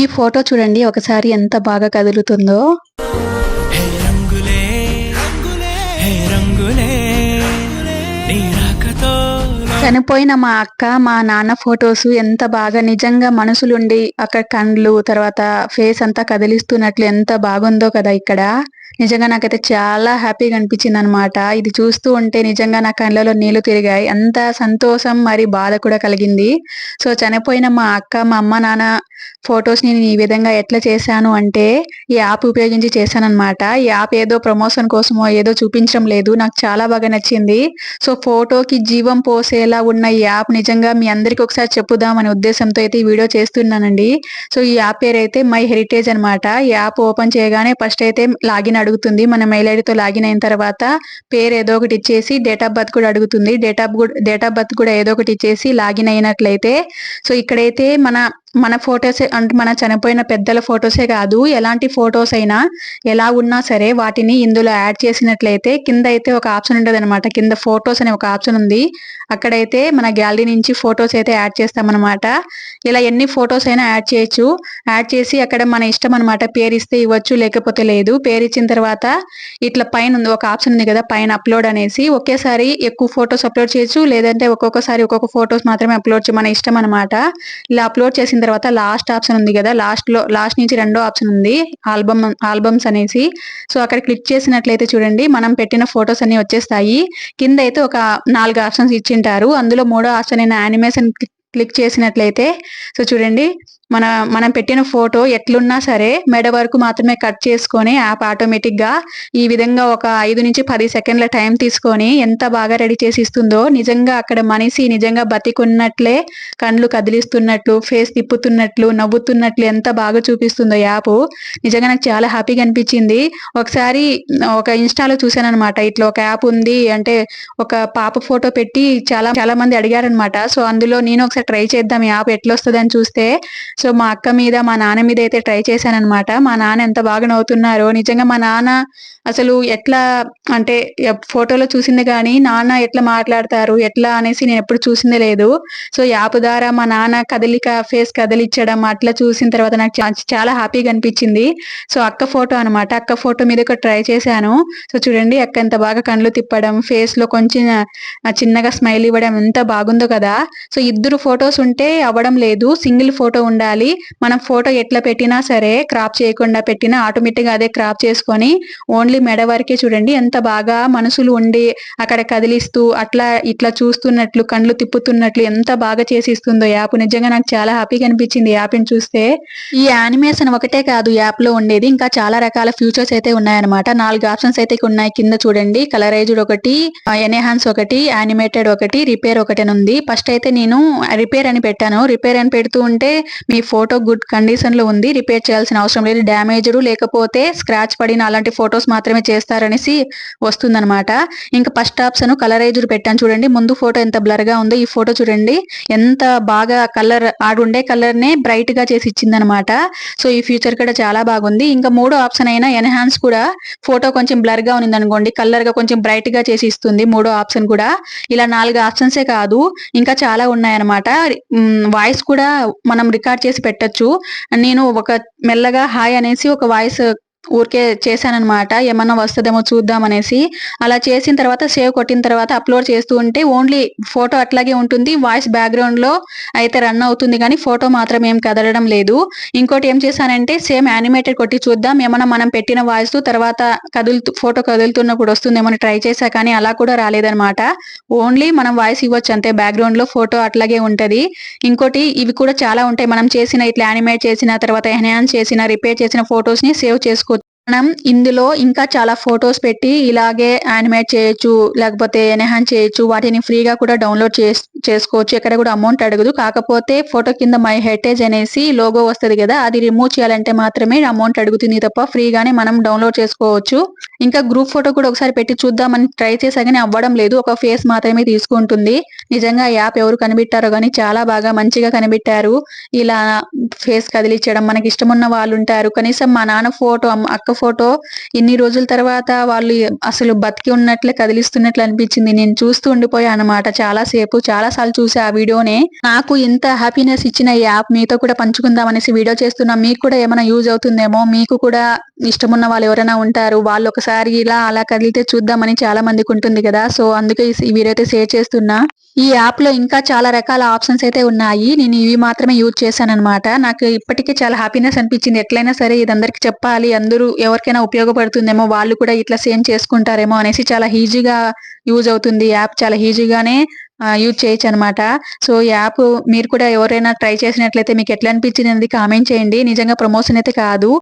ఈ ఫోటో చూడండి ఒకసారి ఎంత బాగా కదులుతుందో. హే రంగులే రంగులే హే రంగులే నీ రాకతో చనిపోయిన మా అక్క మా నాన్న ఫొటోస్ ఎంత బాగా నిజంగా మనసులుండి అక్కడ కండ్లు తర్వాత ఫేస్ అంతా కదిలిస్తున్నట్లు ఎంత బాగుందో కదా ఇక్కడ. నిజంగా నాకైతే చాలా హ్యాపీగా అనిపించింది అనమాట. ఇది చూస్తూ ఉంటే నిజంగా నా కళ్ళలో నీళ్లు తిరిగాయి. అంత సంతోషం మరి బాధ కూడా కలిగింది. సో చనిపోయిన మా అక్క మా అమ్మ నాన్న ఫొటోస్ ని నేను ఈ విధంగా ఎట్లా చేశాను అంటే ఈ యాప్ ఉపయోగించి చేశానన్నమాట. ఈ యాప్ ఏదో ప్రమోషన్ కోసమో ఏదో చూపించడం లేదు, నాకు చాలా బాగా నచ్చింది. సో ఫోటోకి జీవం పోసేలా ఉన్న ఈ యాప్ నిజంగా మీ అందరికి ఒకసారి చెప్పుదామనే ఉద్దేశంతో అయితే ఈ వీడియో చేస్తున్నానండి. సో ఈ యాప్ పేరు అయితే మై హెరిటేజ్ అనమాట. ఈ యాప్ ఓపెన్ చేయగానే ఫస్ట్ అయితే లాగిన్ అడుగుతుంది. మన మెయిల్ ఐడితో లాగిన్ అయిన తర్వాత పేరు ఏదో ఒకటి ఇచ్చేసి డేట్ ఆఫ్ బర్త్ కూడా అడుగుతుంది. డేట్ ఆఫ్ బర్త్ కూడా ఏదో ఒకటి ఇచ్చేసి లాగిన్ అయినట్లయితే సో ఇక్కడైతే మన ఫొటోసే అంటే మన చనిపోయిన పెద్దల ఫొటోసే కాదు, ఎలాంటి ఫొటోస్ అయినా ఎలా ఉన్నా సరే వాటిని ఇందులో యాడ్ చేసినట్లయితే కింద అయితే ఒక ఆప్షన్ ఉంటుంది అనమాట. కింద ఫొటోస్ అనే ఒక ఆప్షన్ ఉంది. అక్కడైతే మన గ్యాలరీ నుంచి ఫొటోస్ అయితే యాడ్ చేస్తామన్నమాట. ఇలా ఎన్ని ఫొటోస్ అయినా యాడ్ చేయొచ్చు. యాడ్ చేసి అక్కడ మన ఇష్టం అనమాట. పేరు ఇస్తే ఇవ్వచ్చు, లేకపోతే లేదు. పేరు ఇచ్చిన తర్వాత ఇట్లా పైన ఉంది ఒక ఆప్షన్ ఉంది కదా పైన అప్లోడ్ అనేసి, ఒకేసారి ఎక్కువ ఫొటోస్ అప్లోడ్ చేయొచ్చు, లేదంటే ఒక్కొక్కసారి ఒక్కొక్క ఫొటోస్ మాత్రమే అప్లోడ్ మన ఇష్టం అనమాట. ఇలా అప్లోడ్ చేసిన తర్వాత లాస్ట్ ఆప్షన్ ఉంది కదా, లాస్ట్ నుంచి రెండో ఆప్షన్ ఉంది ఆల్బమ్స్ అనేసి. సో అక్కడ క్లిక్ చేసినట్లయితే చూడండి మనం పెట్టిన ఫొటోస్ అన్ని వచ్చేస్తాయి. కింద అయితే ఒక 4 ఆప్షన్స్ ఇచ్చింటారు. అందులో మూడో ఆప్షన్ అయిన యానిమేషన్ క్లిక్ చేసినట్లయితే సో చూడండి మనం పెట్టిన ఫోటో ఎట్లున్నా సరే మెడ వరకు మాత్రమే కట్ చేసుకొని యాప్ ఆటోమేటిక్ గా ఈ విధంగా ఒక 5 నుంచి 10 సెకండ్ల టైం తీసుకొని ఎంత బాగా రెడీ చేసి ఇస్తుందో. నిజంగా అక్కడ మనిషి నిజంగా బతికున్నట్లే కళ్ళు కదిలిస్తున్నట్లు, ఫేస్ తిప్పుతున్నట్లు, నవ్వుతున్నట్లు ఎంత బాగా చూపిస్తుందో యాప్. నిజంగా నాకు చాలా హ్యాపీగా అనిపించింది. ఒకసారి ఒక ఇన్స్టాలో చూసాను అనమాట, ఇట్లా ఒక యాప్ ఉంది అంటే ఒక పాప ఫోటో పెట్టి చాలా మంది అడిగారనమాట. సో అందులో నేను ఒకసారి ట్రై చేద్దాం ఈ యాప్ ఎట్లా వస్తుంది అని చూస్తే సో మా అక్క మీద మా నాన్న మీద అయితే ట్రై చేశానన్నమాట. మా నాన్న ఎంత బాగా నవ్వుతున్నారో. నిజంగా మా నాన్న అసలు ఎట్లా అంటే ఫోటోలో చూసింది కానీ నాన్న ఎట్లా మాట్లాడతారు ఎట్లా అనేసి నేను ఎప్పుడు చూసిందే లేదు. సో యాప్ ద్వారా మా నాన్న కదలిక ఫేస్ కదిలిచ్చడం అట్లా చూసిన తర్వాత నాకు చాలా హ్యాపీగా అనిపించింది. సో అక్క ఫోటో అనమాట. అక్క ఫోటో మీద ఒక ట్రై చేశాను. సో చూడండి అక్క ఎంత బాగా కళ్ళు తిప్పడం, ఫేస్ లో కొంచెం చిన్నగా స్మైల్ ఇవ్వడం ఎంత బాగుందో కదా. సో ఇద్దరు ఫొటోస్ ఉంటే అవ్వడం లేదు, సింగిల్ ఫోటో ఉండాలి. మనం ఫోటో ఎట్లా పెట్టినా సరే క్రాప్ చేయకుండా పెట్టినా ఆటోమేటిక్ గా అదే క్రాప్ చేసుకొని ఓన్లీ మెడ వరకే చూడండి ఎంత బాగా మనసులు ఉండి అక్కడ కదిలిస్తూ అట్లా ఇట్లా చూస్తున్నట్లు కళ్ళు తిప్పుతున్నట్లు ఎంత బాగా చేసి ఇస్తుందో యాప్. నిజంగా నాకు చాలా హ్యాపీగా అనిపించింది యాప్ ని చూస్తే. ఈ యానిమేషన్ ఒకటే కాదు యాప్ లో ఉండేది, ఇంకా చాలా రకాల ఫ్యూచర్స్ అయితే ఉన్నాయన్నమాట. 4 ఆప్షన్స్ అయితే ఉన్నాయి కింద చూడండి. కలరైజ్డ్ ఒకటి, ఎన్హాన్స్ ఒకటి, యానిమేటెడ్ ఒకటి, రిపేర్ ఒకటి ఉంది. ఫస్ట్ అయితే నేను రిపేర్ అని పెట్టాను. రిపేర్ అని పెడుతూ ఉంటే మీ ఫోటో గుడ్ కండిషన్ లో ఉంది, రిపేర్ చేయాల్సిన అవసరం లేదు, డ్యామేజ్డ్ లేకపోతే స్క్రాచ్ పడిన అలాంటి ఫొటోస్ మాత్రమే చేస్తారనేసి వస్తుందన్నమాట. ఇంకా ఫస్ట్ ఆప్షన్ కలరైజ్డ్ పెట్టాను చూడండి. ముందు ఫోటో ఎంత బ్లర్ గా ఉందో ఈ ఫోటో చూడండి ఎంత బాగా కలర్ ఆడుండే కలర్ నే బ్రైట్ గా చేసి ఇచ్చిందనమాట. సో ఈ ఫీచర్ కూడా చాలా బాగుంది. ఇంకా మూడో ఆప్షన్ అయినా ఎన్హాన్స్ కూడా ఫోటో కొంచెం బ్లర్ గా ఉంది అనుకోండి కలర్ గా కొంచెం బ్రైట్ గా చేసి ఇస్తుంది మూడో ఆప్షన్ కూడా. ఇలా 4 ఆప్షన్సే కాదు ఇంకా చాలా ఉన్నాయన్నమాట. వాయిస్ కూడా మనం రికార్డ్ చేసి పెట్టచ్చు. నేను ఒక మెల్లగా హాయ్ అనేసి ఒక వాయిస్ ఊరికే చేశానన్నమాట, ఏమన్నా వస్తుందేమో చూద్దాం అనేసి. అలా చేసిన తర్వాత సేవ్ కొట్టిన తర్వాత అప్లోడ్ చేస్తూ ఉంటే ఓన్లీ ఫోటో అట్లాగే ఉంటుంది, వాయిస్ బ్యాక్గ్రౌండ్ లో అయితే రన్ అవుతుంది కానీ ఫోటో మాత్రం ఏం కదలడం లేదు. ఇంకోటి ఏం చేశానంటే సేమ్ యానిమేటెడ్ కొట్టి చూద్దాం ఏమన్నా మనం పెట్టిన వాయిస్ తర్వాత ఫోటో కదులుతున్నప్పుడు వస్తుందేమో ట్రై చేశా కానీ అలా కూడా రాలేదన్నమాట. ఓన్లీ మనం వాయిస్ ఇవ్వచ్చు అంతే, బ్యాక్గ్రౌండ్ లో ఫోటో అట్లాగే ఉంటది. ఇంకోటి ఇవి కూడా చాలా ఉంటాయి, మనం చేసిన ఇట్లా యానిమేట్ చేసిన తర్వాత ఎన్హాన్స్ చేసిన రిపేర్ చేసిన ఫొటోస్ ని సేవ్ చేసుకోవచ్చు. మనం ఇందులో ఇంకా చాలా ఫొటోస్ పెట్టి ఇలాగే యానిమేట్ చేయొచ్చు, లేకపోతే ఎన్హాన్స్ చేయొచ్చు. వాటిని ఫ్రీగా కూడా డౌన్లోడ్ చేసుకోవచ్చు, ఎక్కడ కూడా అమౌంట్ అడగదు. కాకపోతే ఫోటో కింద మై హెరిటేజ్ అనేసి లోగో వస్తుంది కదా, అది రిమూవ్ చేయాలంటే మాత్రమే అమౌంట్ అడుగుతుంది తప్ప ఫ్రీగానే మనం డౌన్లోడ్ చేసుకోవచ్చు. ఇంకా గ్రూప్ ఫోటో కూడా ఒకసారి పెట్టి చూద్దామని ట్రై చేసా గానీ అవ్వడం లేదు. ఒక ఫేస్ మాత్రమే తీసుకుంటుంది. నిజంగా ఈ యాప్ ఎవరు కనిపెట్టారో గానీ చాలా బాగా మంచిగా కనిపెట్టారు. ఇలా ఫేస్ కదిలించడం, మనకి ఇష్టమున్న వాళ్ళుంటారు. కనీసం మా నాన్న ఫోటో, అక్క ఫోటో ఇన్ని రోజుల తర్వాత వాళ్ళు అసలు బతికి ఉన్నట్లే కదిలిస్తున్నట్లు అనిపించింది. నేను చూస్తూ ఉండిపోయానన్నమాట చాలా సేపు. చాలా సార్లు చూసా ఆ వీడియోనే. నాకు ఇంత హ్యాపీనెస్ ఇచ్చిన ఈ యాప్ మీతో కూడా పంచుకుందాం అనేసి వీడియో చేస్తున్నా. మీకు కూడా ఏమైనా యూజ్ అవుతుందేమో, మీకు కూడా ఇష్టమున్న వాళ్ళు ఎవరైనా ఉంటారు. వాళ్ళు ఒకసారి ఇలా అలా కదిలితే చూద్దామని చాలా మందికి ఉంటుంది కదా. సో అందుకే ఈ వీడియో అయితే షేర్ చేస్తున్నా. ఈ యాప్ లో ఇంకా చాలా రకాల ఆప్షన్స్ అయితే ఉన్నాయి. నేను ఇవి మాత్రమే యూజ్ చేశానన్నమాట. నాకు ఇప్పటికీ చాలా హ్యాపీనెస్ అనిపించింది. ఎట్లయినా సరే ఇది అందరికి చెప్పాలి, అందరూ ఎవరికైనా ఉపయోగపడుతుందేమో, వాళ్ళు కూడా ఇట్లా సేమ్ చేసుకుంటారేమో అనేసి చాలా ఈజీగా యూజ్ అవుతుంది. యాప్ చాలా ఈజీగానే యూజ్ చేయొచ్చు అనమాట. సో ఈ యాప్ మీరు కూడా ఎవరైనా ట్రై చేసినట్లయితే మీకు ఎట్లా అనిపించింది అనేది కామెంట్ చేయండి. నిజంగా ప్రమోషన్ అయితే కాదు.